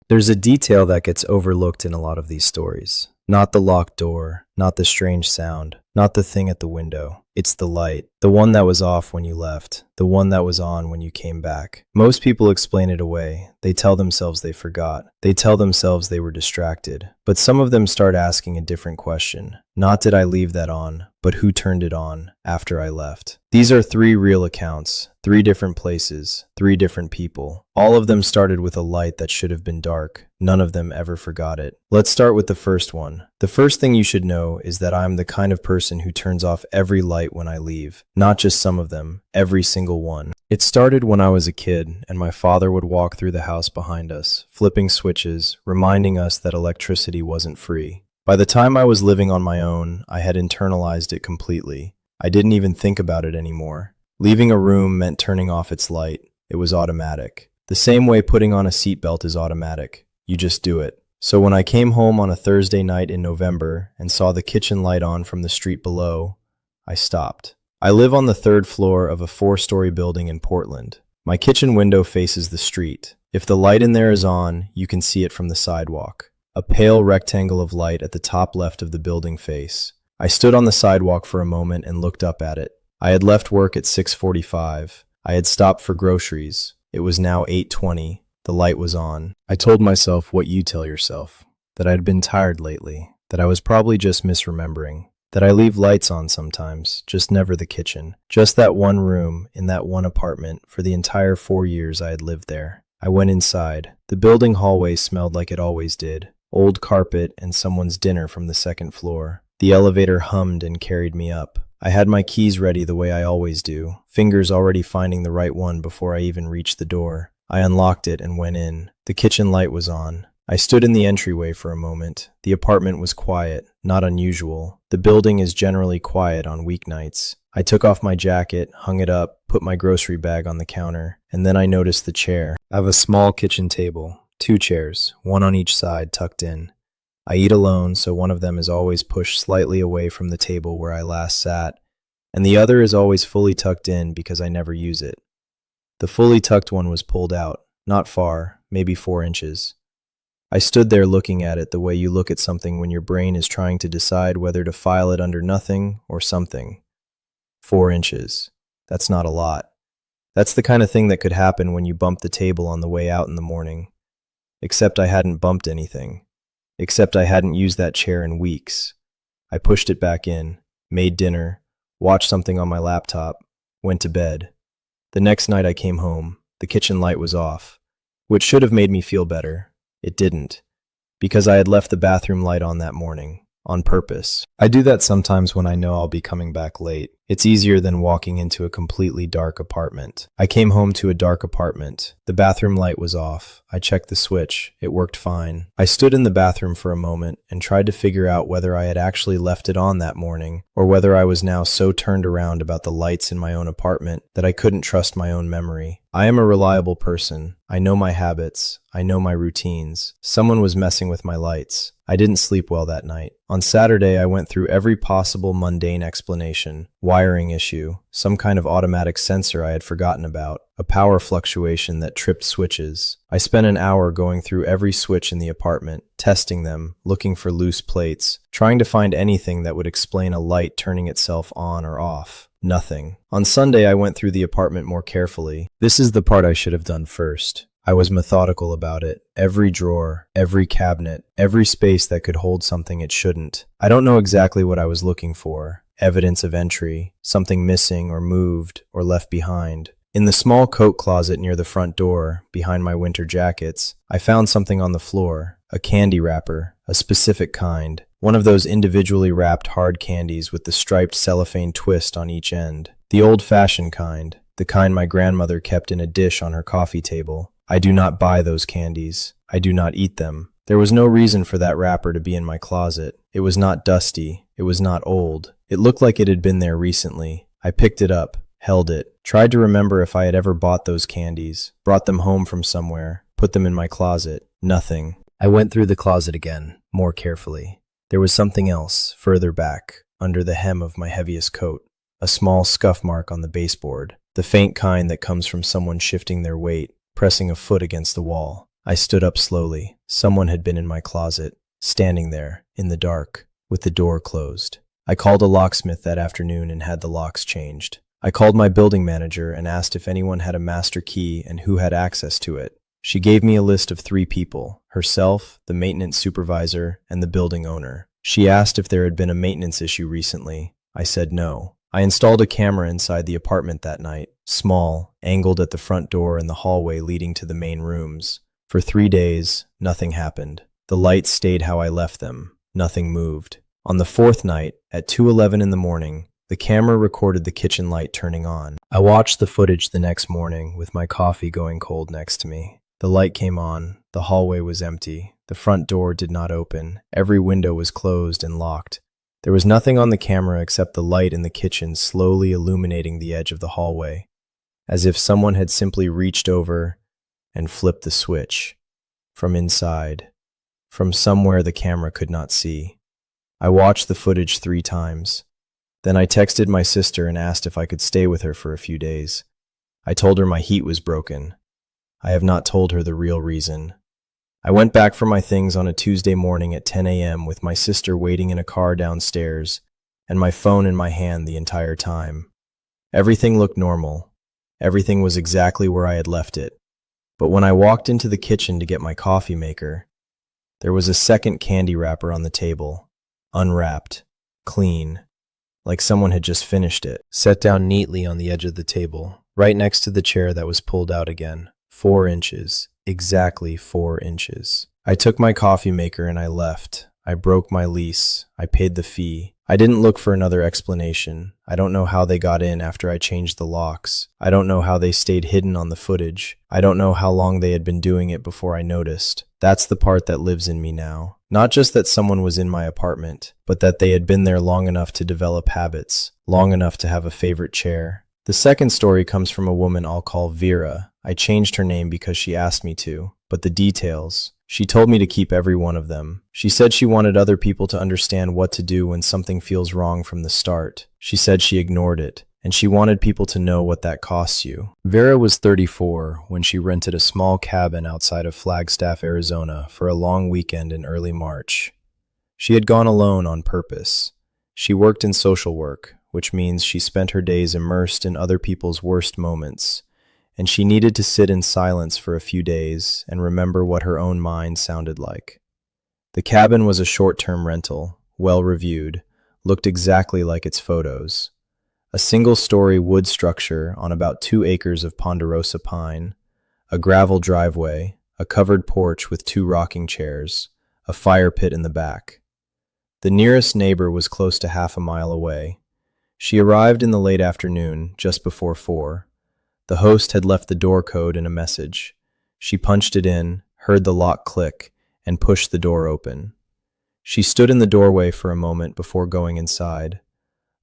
There's a detail that gets overlooked in a lot of these stories. Not the locked door, not the strange sound, not the thing at the window. It's the light. The one that was off when you left, the one that was on when you came back. Most people explain it away. They tell themselves they forgot. They tell themselves they were distracted. But some of them start asking a different question. Not did I leave that on, but who turned it on after I left? These are three real accounts, three different places, three different people. All of them started with a light that should have been dark. None of them ever forgot it. Let's start with the first one. The first thing you should know is that I'm the kind of person who turns off every light when I leave. Not just some of them, every single one. It started when I was a kid, and my father would walk through the house behind us, flipping switches, reminding us that electricity wasn't free. By the time I was living on my own, I had internalized it completely. I didn't even think about it anymore. Leaving a room meant turning off its light. It was automatic. The same way putting on a seatbelt is automatic. You just do it. So when I came home on a Thursday night in November and saw the kitchen light on from the street below, I stopped. I live on the third floor of a 4-story building in Portland. My kitchen window faces the street. If the light in there is on, you can see it from the sidewalk. A pale rectangle of light at the top left of the building face. I stood on the sidewalk for a moment and looked up at it. I had left work at 6:45. I had stopped for groceries. It was now 8:20. The light was on. I told myself what you tell yourself, that I had been tired lately, that I was probably just misremembering, that I leave lights on sometimes, just never the kitchen, just that one room in that one apartment for the entire 4 years I had lived there. I went inside. The building hallway smelled like it always did. Old carpet and someone's dinner from the second floor. The elevator hummed and carried me up. I had my keys ready the way I always do, fingers already finding the right one before I even reached the door. I unlocked it and went in. The kitchen light was on. I stood in the entryway for a moment. The apartment was quiet, not unusual. The building is generally quiet on weeknights. I took off my jacket, hung it up, put my grocery bag on the counter, and then I noticed the chair. I have a small kitchen table, 2 chairs, one on each side tucked in. I eat alone, so one of them is always pushed slightly away from the table where I last sat, and the other is always fully tucked in because I never use it. The fully tucked one was pulled out, not far, maybe 4 inches. I stood there looking at it the way you look at something when your brain is trying to decide whether to file it under nothing or something. 4 inches. That's not a lot. That's the kind of thing that could happen when you bump the table on the way out in the morning. Except I hadn't bumped anything. Except I hadn't used that chair in weeks. I pushed it back in, made dinner, watched something on my laptop, went to bed. The next night I came home. The kitchen light was off, which should have made me feel better. It didn't, because I had left the bathroom light on that morning, on purpose. I do that sometimes when I know I'll be coming back late. It's easier than walking into a completely dark apartment. I came home to a dark apartment. The bathroom light was off. I checked the switch. It worked fine. I stood in the bathroom for a moment and tried to figure out whether I had actually left it on that morning, or whether I was now so turned around about the lights in my own apartment that I couldn't trust my own memory. I am a reliable person. I know my habits. I know my routines. Someone was messing with my lights. I didn't sleep well that night. On Saturday, I went through every possible mundane explanation. Wiring issue, some kind of automatic sensor I had forgotten about, a power fluctuation that tripped switches. I spent an hour going through every switch in the apartment, testing them, looking for loose plates, trying to find anything that would explain a light turning itself on or off. Nothing. On Sunday, I went through the apartment more carefully. This is the part I should have done first. I was methodical about it. Every drawer, every cabinet, every space that could hold something it shouldn't. I don't know exactly what I was looking for. Evidence of entry, something missing or moved or left behind. In the small coat closet near the front door, behind my winter jackets, I found something on the floor, a candy wrapper, a specific kind, one of those individually wrapped hard candies with the striped cellophane twist on each end, the old-fashioned kind, the kind my grandmother kept in a dish on her coffee table. I do not buy those candies. I do not eat them. There was no reason for that wrapper to be in my closet. It was not dusty. It was not old. It looked like it had been there recently. I picked it up, held it, tried to remember if I had ever bought those candies, brought them home from somewhere, put them in my closet. Nothing. I went through the closet again, more carefully. There was something else, further back, under the hem of my heaviest coat. A small scuff mark on the baseboard, the faint kind that comes from someone shifting their weight, pressing a foot against the wall. I stood up slowly. Someone had been in my closet, standing there, in the dark, with the door closed. I called a locksmith that afternoon and had the locks changed. I called my building manager and asked if anyone had a master key and who had access to it. She gave me a list of 3 people: herself, the maintenance supervisor, and the building owner. She asked if there had been a maintenance issue recently. I said no. I installed a camera inside the apartment that night, small, angled at the front door and the hallway leading to the main rooms. For 3 days, nothing happened. The lights stayed how I left them. Nothing moved. On the 4th night, at 2:11 in the morning, the camera recorded the kitchen light turning on. I watched the footage the next morning with my coffee going cold next to me. The light came on. The hallway was empty. The front door did not open. Every window was closed and locked. There was nothing on the camera except the light in the kitchen slowly illuminating the edge of the hallway, as if someone had simply reached over and flipped the switch. From inside, from somewhere the camera could not see. I watched the footage 3 times. Then I texted my sister and asked if I could stay with her for a few days. I told her my heat was broken. I have not told her the real reason. I went back for my things on a Tuesday morning at 10 a.m. with my sister waiting in a car downstairs and my phone in my hand the entire time. Everything looked normal. Everything was exactly where I had left it. But when I walked into the kitchen to get my coffee maker, there was a second candy wrapper on the table, unwrapped, clean, like someone had just finished it, set down neatly on the edge of the table, right next to the chair that was pulled out again. 4 inches. Exactly 4 inches. I took my coffee maker and I left. I broke my lease. I paid the fee. I didn't look for another explanation. I don't know how they got in after I changed the locks. I don't know how they stayed hidden on the footage. I don't know how long they had been doing it before I noticed. That's the part that lives in me now. Not just that someone was in my apartment, but that they had been there long enough to develop habits, long enough to have a favorite chair. The second story comes from a woman I'll call Vera. I changed her name because she asked me to, but the details, she told me to keep every one of them. She said she wanted other people to understand what to do when something feels wrong from the start. She said she ignored it, and she wanted people to know what that costs you. Vera was 34 when she rented a small cabin outside of Flagstaff, Arizona for a long weekend in early March. She had gone alone on purpose. She worked in social work, which means she spent her days immersed in other people's worst moments, and she needed to sit in silence for a few days and remember what her own mind sounded like. The cabin was a short-term rental, well-reviewed, looked exactly like its photos. A single-story wood structure on about 2 acres of ponderosa pine, a gravel driveway, a covered porch with 2 rocking chairs, a fire pit in the back. The nearest neighbor was close to half a mile away. She arrived in the late afternoon, just before 4. The host had left the door code and a message. She punched it in, heard the lock click, and pushed the door open. She stood in the doorway for a moment before going inside.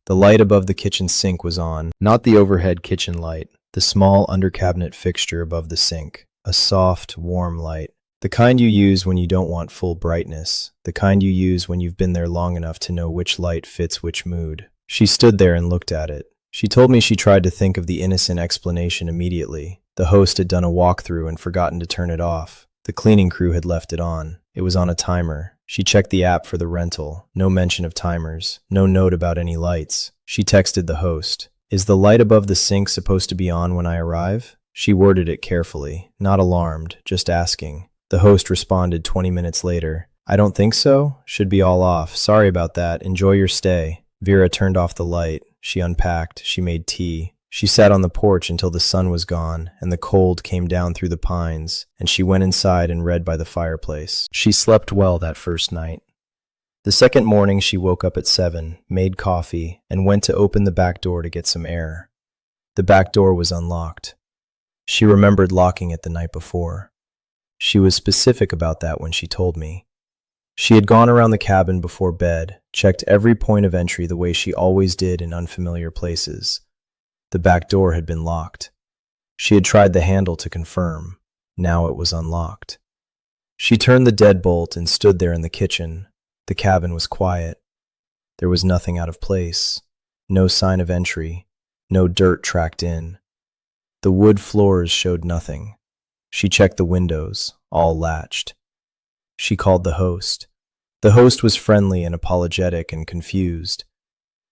The light above the kitchen sink was on, not the overhead kitchen light, the small under-cabinet fixture above the sink, a soft, warm light. The kind you use when you don't want full brightness, the kind you use when you've been there long enough to know which light fits which mood. She stood there and looked at it. She told me she tried to think of the innocent explanation immediately. The host had done a walkthrough and forgotten to turn it off. The cleaning crew had left it on. It was on a timer. She checked the app for the rental. No mention of timers. No note about any lights. She texted the host. "Is the light above the sink supposed to be on when I arrive?" She worded it carefully, not alarmed, just asking. The host responded 20 minutes later. "I don't think so. Should be all off. Sorry about that. Enjoy your stay." Vera turned off the light. She unpacked. She made tea. She sat on the porch until the sun was gone and the cold came down through the pines, and she went inside and read by the fireplace. She slept well that first night. The second morning she woke up at 7, made coffee, and went to open the back door to get some air. The back door was unlocked. She remembered locking it the night before. She was specific about that when she told me. She had gone around the cabin before bed, checked every point of entry the way she always did in unfamiliar places. The back door had been locked. She had tried the handle to confirm. Now it was unlocked. She turned the deadbolt and stood there in the kitchen. The cabin was quiet. There was nothing out of place. No sign of entry. No dirt tracked in. The wood floors showed nothing. She checked the windows. all latched. She called the host. The host was friendly and apologetic and confused.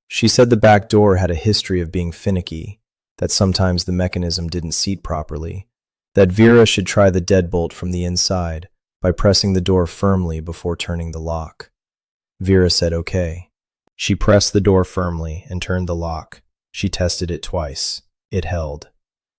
She said the back door had a history of being finicky, that sometimes the mechanism didn't seat properly, that Vera should try the deadbolt from the inside by pressing the door firmly before turning the lock. Vera said okay. She pressed the door firmly and turned the lock. She tested it twice. It held.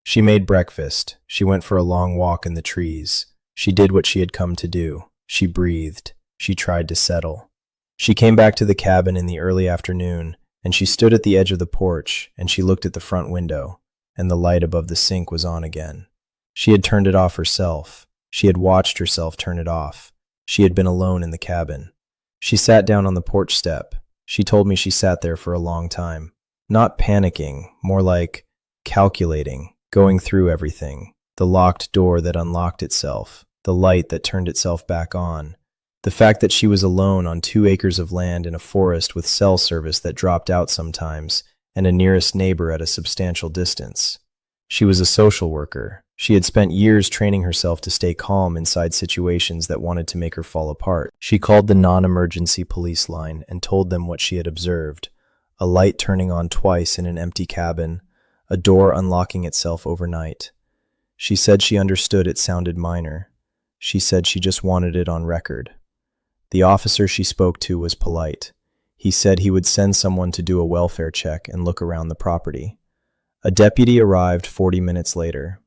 She made breakfast. She went for a long walk in the trees. She did what she had come to do. She breathed. She tried to settle. She came back to the cabin in the early afternoon, and she stood at the edge of the porch, and she looked at the front window, and the light above the sink was on again. She had turned it off herself. She had watched herself turn it off. She had been alone in the cabin. She sat down on the porch step. She told me she sat there for a long time. Not panicking, more like calculating, going through everything. The locked door that unlocked itself, the light that turned itself back on, the fact that she was alone on 2 acres of land in a forest with cell service that dropped out sometimes, and a nearest neighbor at a substantial distance. She was a social worker. She had spent years training herself to stay calm inside situations that wanted to make her fall apart. She called the non-emergency police line and told them what she had observed: a light turning on twice in an empty cabin, a door unlocking itself overnight. She said she understood it sounded minor. She said she just wanted it on record. The officer she spoke to was polite. He said he would send someone to do a welfare check and look around the property. A deputy arrived 40 minutes later.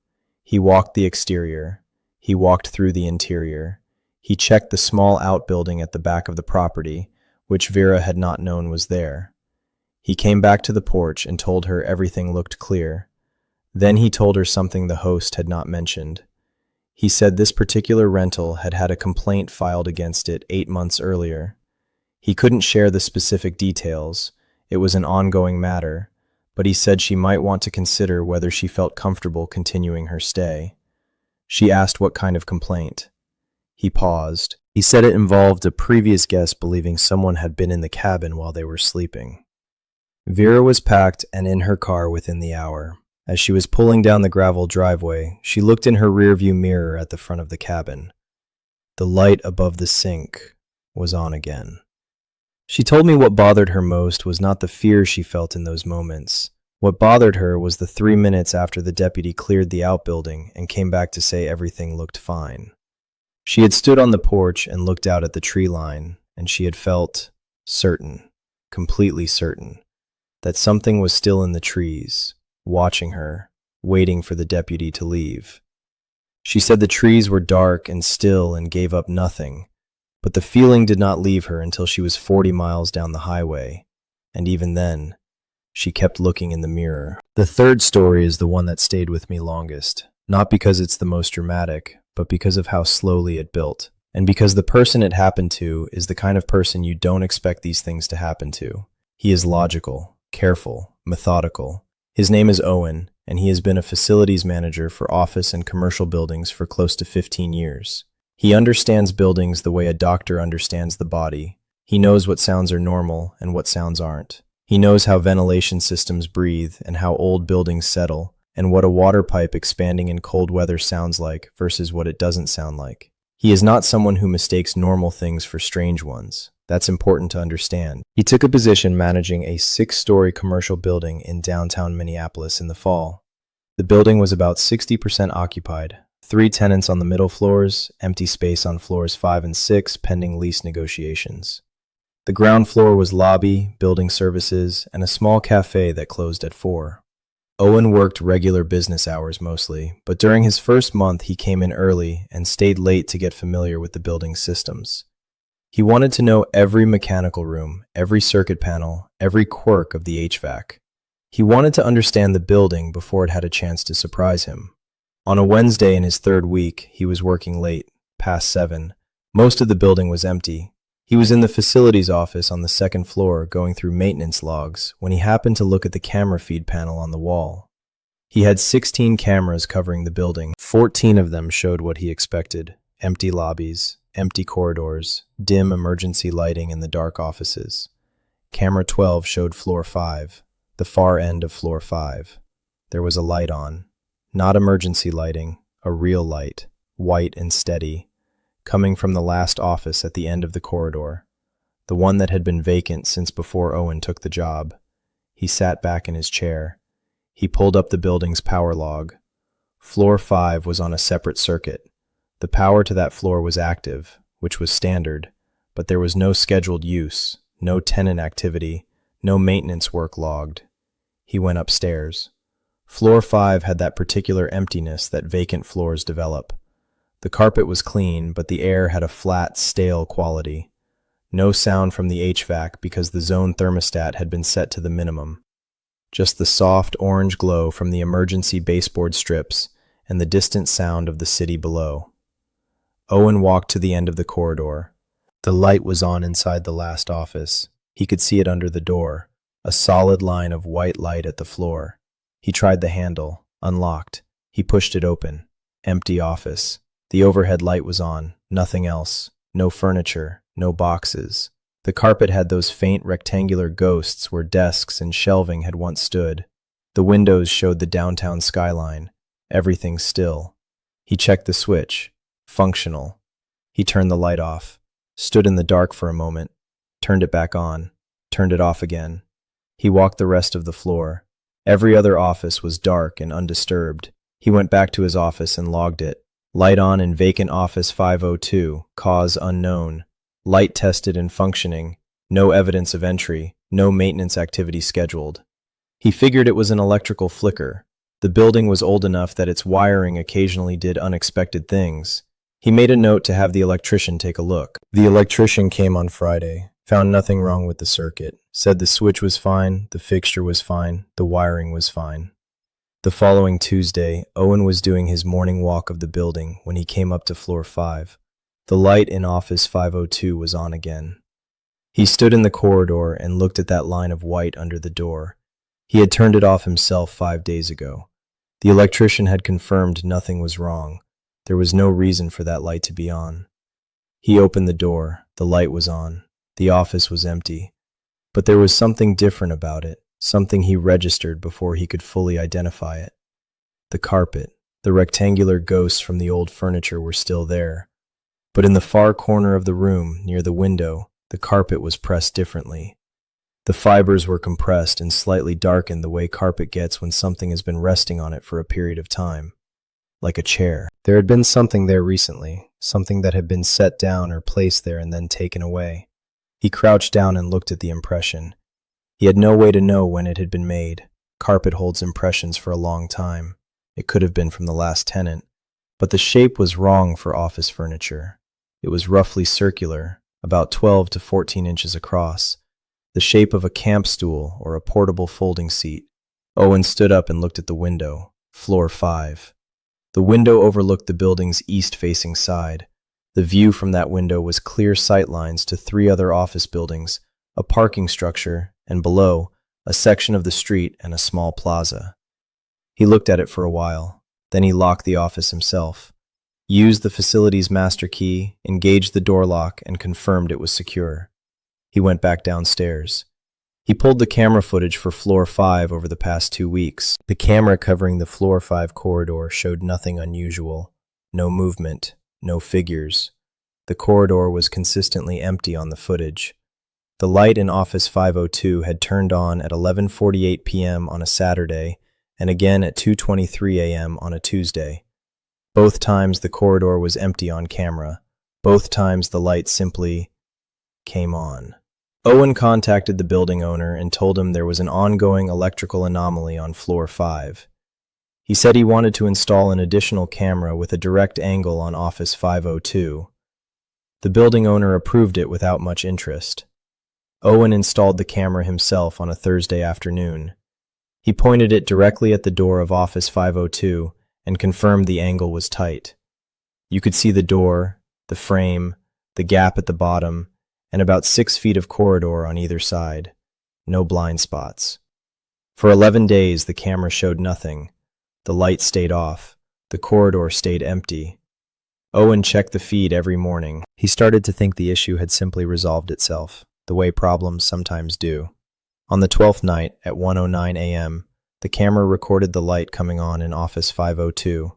He walked the exterior. He walked through the interior. He checked the small outbuilding at the back of the property, which Vera had not known was there. He came back to the porch and told her everything looked clear. Then he told her something the host had not mentioned. He said this particular rental had had a complaint filed against it 8 months earlier. He couldn't share the specific details. It was an ongoing matter, but he said she might want to consider whether she felt comfortable continuing her stay. She asked what kind of complaint. He paused. He said it involved a previous guest believing someone had been in the cabin while they were sleeping. Vera was packed and in her car within the hour. As she was pulling down the gravel driveway, she looked in her rearview mirror at the front of the cabin. The light above the sink was on again. She told me what bothered her most was not the fear she felt in those moments. What bothered her was the 3 minutes after the deputy cleared the outbuilding and came back to say everything looked fine. She had stood on the porch and looked out at the tree line, and she had felt certain, completely certain, that something was still in the trees, watching her, waiting for the deputy to leave. She said the trees were dark and still and gave up nothing, but the feeling did not leave her until she was 40 miles down the highway, and even then, she kept looking in the mirror. The third story is the one that stayed with me longest, not because it's the most dramatic, but because of how slowly it built, and because the person it happened to is the kind of person you don't expect these things to happen to. He is logical, careful, methodical. His name is Owen, and he has been a facilities manager for office and commercial buildings for close to 15 years. He understands buildings the way a doctor understands the body. He knows what sounds are normal and what sounds aren't. He knows how ventilation systems breathe and how old buildings settle, and what a water pipe expanding in cold weather sounds like versus what it doesn't sound like. He is not someone who mistakes normal things for strange ones. That's important to understand. He took a position managing a 6-story commercial building in downtown Minneapolis in the fall. The building was about 60% occupied, 3 tenants on the middle floors, empty space on floors 5 and 6 pending lease negotiations. The ground floor was lobby, building services, and a small cafe that closed at 4. Owen worked regular business hours mostly, but during his first month he came in early and stayed late to get familiar with the building's systems. He wanted to know every mechanical room, every circuit panel, every quirk of the HVAC. He wanted to understand the building before it had a chance to surprise him. On a Wednesday in his 3rd week, he was working late, past 7. Most of the building was empty. He was in the facilities office on the 2nd floor going through maintenance logs when he happened to look at the camera feed panel on the wall. He had 16 cameras covering the building. 14 of them showed what he expected: empty lobbies, empty corridors, dim emergency lighting in the dark offices. Camera 12 showed floor 5, the far end of floor 5. There was a light on. Not emergency lighting, a real light. white and steady, coming from the last office at the end of the corridor, the one that had been vacant since before Owen took the job. He sat back in his chair. He pulled up the building's power log. Floor 5 was on a separate circuit. The power to that floor was active, which was standard, but there was no scheduled use, no tenant activity, no maintenance work logged. He went upstairs. Floor 5 had that particular emptiness that vacant floors develop. The carpet was clean, but the air had a flat, stale quality. No sound from the HVAC because the zone thermostat had been set to the minimum. Just the soft orange glow from the emergency baseboard strips and the distant sound of the city below. Owen walked to the end of the corridor. The light was on inside the last office. He could see it under the door, a solid line of white light at the floor. He tried the handle, unlocked. He pushed it open. Empty office. The overhead light was on, nothing else. No furniture, no boxes. The carpet had those faint rectangular ghosts where desks and shelving had once stood. The windows showed the downtown skyline. Everything still. He checked the switch. Functional. He turned the light off, stood in the dark for a moment, turned it back on, turned it off again. He walked the rest of the floor. Every other office was dark and undisturbed. He went back to his office and logged it. Light on in vacant office 502, cause unknown. Light tested and functioning. No evidence of entry, no maintenance activity scheduled. He figured it was an electrical flicker. The building was old enough that its wiring occasionally did unexpected things. He made a note to have the electrician take a look. The electrician came on Friday, found nothing wrong with the circuit, said the switch was fine, the fixture was fine, the wiring was fine. The following Tuesday, Owen was doing his morning walk of the building when he came up to floor 5. The light in office 502 was on again. He stood in the corridor and looked at that line of white under the door. He had turned it off himself 5 days ago. The electrician had confirmed nothing was wrong. There was no reason for that light to be on. He opened the door. The light was on. The office was empty. But there was something different about it, something he registered before he could fully identify it. The carpet, the rectangular ghosts from the old furniture were still there. But in the far corner of the room, near the window, the carpet was pressed differently. The fibers were compressed and slightly darkened the way carpet gets when something has been resting on it for a period of time. Like a chair. There had been something there recently, something that had been set down or placed there and then taken away. He crouched down and looked at the impression. He had no way to know when it had been made. Carpet holds impressions for a long time. It could have been from the last tenant. But the shape was wrong for office furniture. It was roughly circular, about 12 to 14 inches across, the shape of a camp stool or a portable folding seat. Owen stood up and looked at the window, floor 5. The window overlooked the building's east-facing side. The view from that window was clear sightlines to 3 other office buildings, a parking structure, and below, a section of the street and a small plaza. He looked at it for a while. Then he locked the office himself, used the facility's master key, engaged the door lock, and confirmed it was secure. He went back downstairs. He pulled the camera footage for floor 5 over the past 2 weeks. The camera covering the floor 5 corridor showed nothing unusual. No movement, no figures. The corridor was consistently empty on the footage. The light in office 502 had turned on at 11:48 p.m. on a Saturday and again at 2:23 a.m. on a Tuesday. Both times the corridor was empty on camera. Both times the light simply came on. Owen contacted the building owner and told him there was an ongoing electrical anomaly on floor 5. He said he wanted to install an additional camera with a direct angle on office 502. The building owner approved it without much interest. Owen installed the camera himself on a Thursday afternoon. He pointed it directly at the door of office 502 and confirmed the angle was tight. You could see the door, the frame, the gap at the bottom, and about 6 feet of corridor on either side. No blind spots. For 11 days, the camera showed nothing. The light stayed off. The corridor stayed empty. Owen checked the feed every morning. He started to think the issue had simply resolved itself, the way problems sometimes do. On the 12th night, at 1:09 a.m., the camera recorded the light coming on in office 502.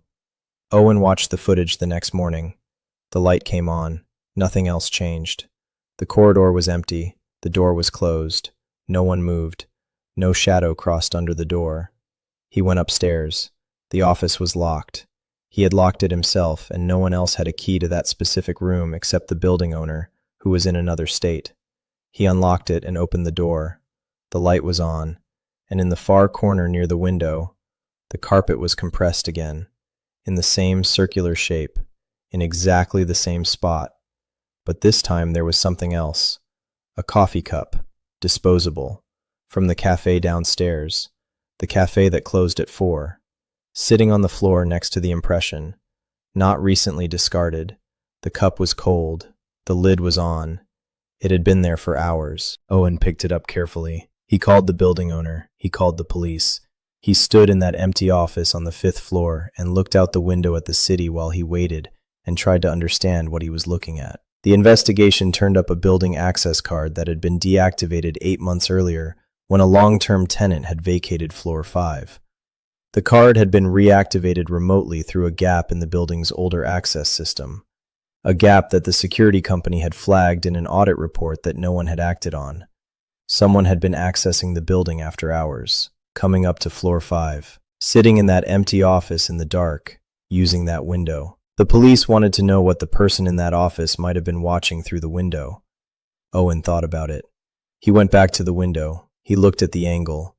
Owen watched the footage the next morning. The light came on. Nothing else changed. The corridor was empty. The door was closed. No one moved. No shadow crossed under the door. He went upstairs. The office was locked. He had locked it himself, and no one else had a key to that specific room except the building owner, who was in another state. He unlocked it and opened the door. The light was on, and in the far corner near the window, the carpet was compressed again, in the same circular shape, in exactly the same spot. But this time there was something else. A coffee cup, disposable, from the cafe downstairs, the cafe that closed at 4, sitting on the floor next to the impression, not recently discarded. The cup was cold. The lid was on. It had been there for hours. Owen picked it up carefully. He called the building owner. He called the police. He stood in that empty office on the 5th floor and looked out the window at the city while he waited and tried to understand what he was looking at. The investigation turned up a building access card that had been deactivated 8 months earlier when a long-term tenant had vacated floor 5. The card had been reactivated remotely through a gap in the building's older access system, a gap that the security company had flagged in an audit report that no one had acted on. Someone had been accessing the building after hours, coming up to floor 5, sitting in that empty office in the dark, using that window. The police wanted to know what the person in that office might have been watching through the window. Owen thought about it. He went back to the window. He looked at the angle.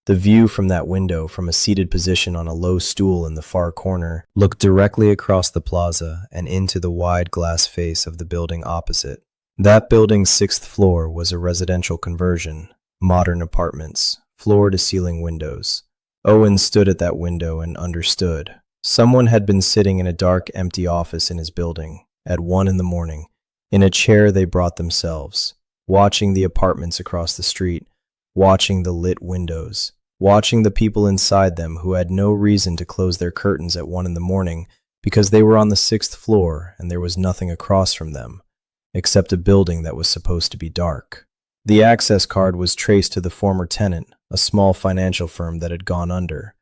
The view from that window, from a seated position on a low stool in the far corner, looked directly across the plaza and into the wide glass face of the building opposite. That building's 6th floor was a residential conversion, modern apartments, floor-to-ceiling windows. Owen stood at that window and understood. Someone had been sitting in a dark, empty office in his building, at 1 in the morning, in a chair they brought themselves, watching the apartments across the street, watching the lit windows, watching the people inside them who had no reason to close their curtains at 1 in the morning because they were on the 6th floor and there was nothing across from them, except a building that was supposed to be dark. The access card was traced to the former tenant, a small financial firm that had gone under.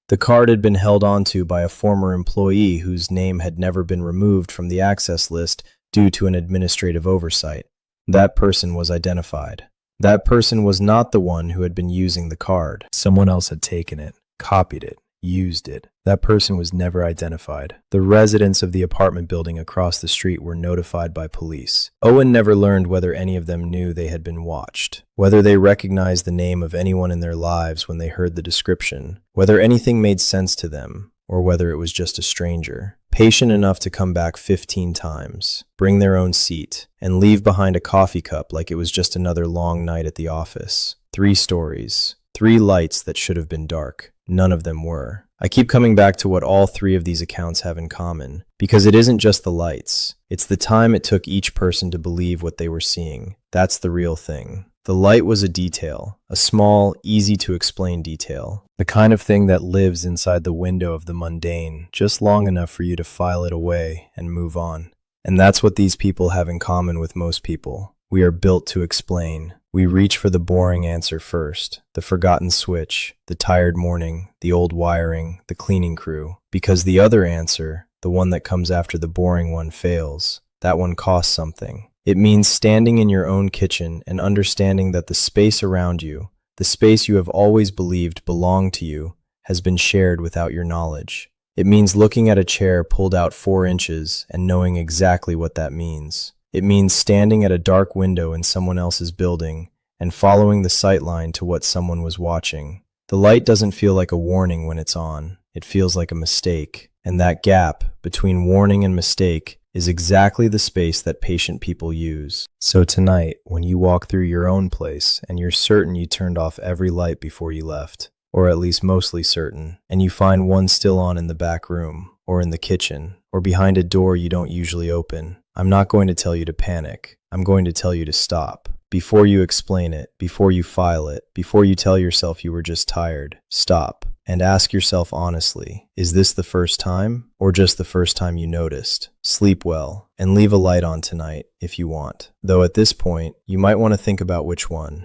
The card had been held onto by a former employee whose name had never been removed from the access list due to an administrative oversight. That person was identified. That person was not the one who had been using the card. Someone else had taken it, copied it, used it. That person was never identified. The residents of the apartment building across the street were notified by police. Owen never learned whether any of them knew they had been watched, whether they recognized the name of anyone in their lives when they heard the description, whether anything made sense to them, or whether it was just a stranger, patient enough to come back 15 times, bring their own seat, and leave behind a coffee cup like it was just another long night at the office. 3 stories, 3 lights that should have been dark. None of them were. I keep coming back to what all 3 of these accounts have in common, because it isn't just the lights. It's the time it took each person to believe what they were seeing. That's the real thing. The light was a detail, a small, easy-to-explain detail, the kind of thing that lives inside the window of the mundane, just long enough for you to file it away and move on. And that's what these people have in common with most people. We are built to explain. We reach for the boring answer first, the forgotten switch, the tired morning, the old wiring, the cleaning crew, because the other answer, the one that comes after the boring one, fails. That one costs something. It means standing in your own kitchen and understanding that the space around you, the space you have always believed belonged to you, has been shared without your knowledge. It means looking at a chair pulled out 4 inches and knowing exactly what that means. It means standing at a dark window in someone else's building and following the sightline to what someone was watching. The light doesn't feel like a warning when it's on. It feels like a mistake. And that gap between warning and mistake is exactly the space that patient people use. So tonight, when you walk through your own place and you're certain you turned off every light before you left, or at least mostly certain, and you find one still on in the back room, or in the kitchen, or behind a door you don't usually open, I'm not going to tell you to panic. I'm going to tell you to stop. Before you explain it, before you file it, before you tell yourself you were just tired, stop and ask yourself honestly, is this the first time or just the first time you noticed? Sleep well and leave a light on tonight if you want. Though at this point, you might want to think about which one.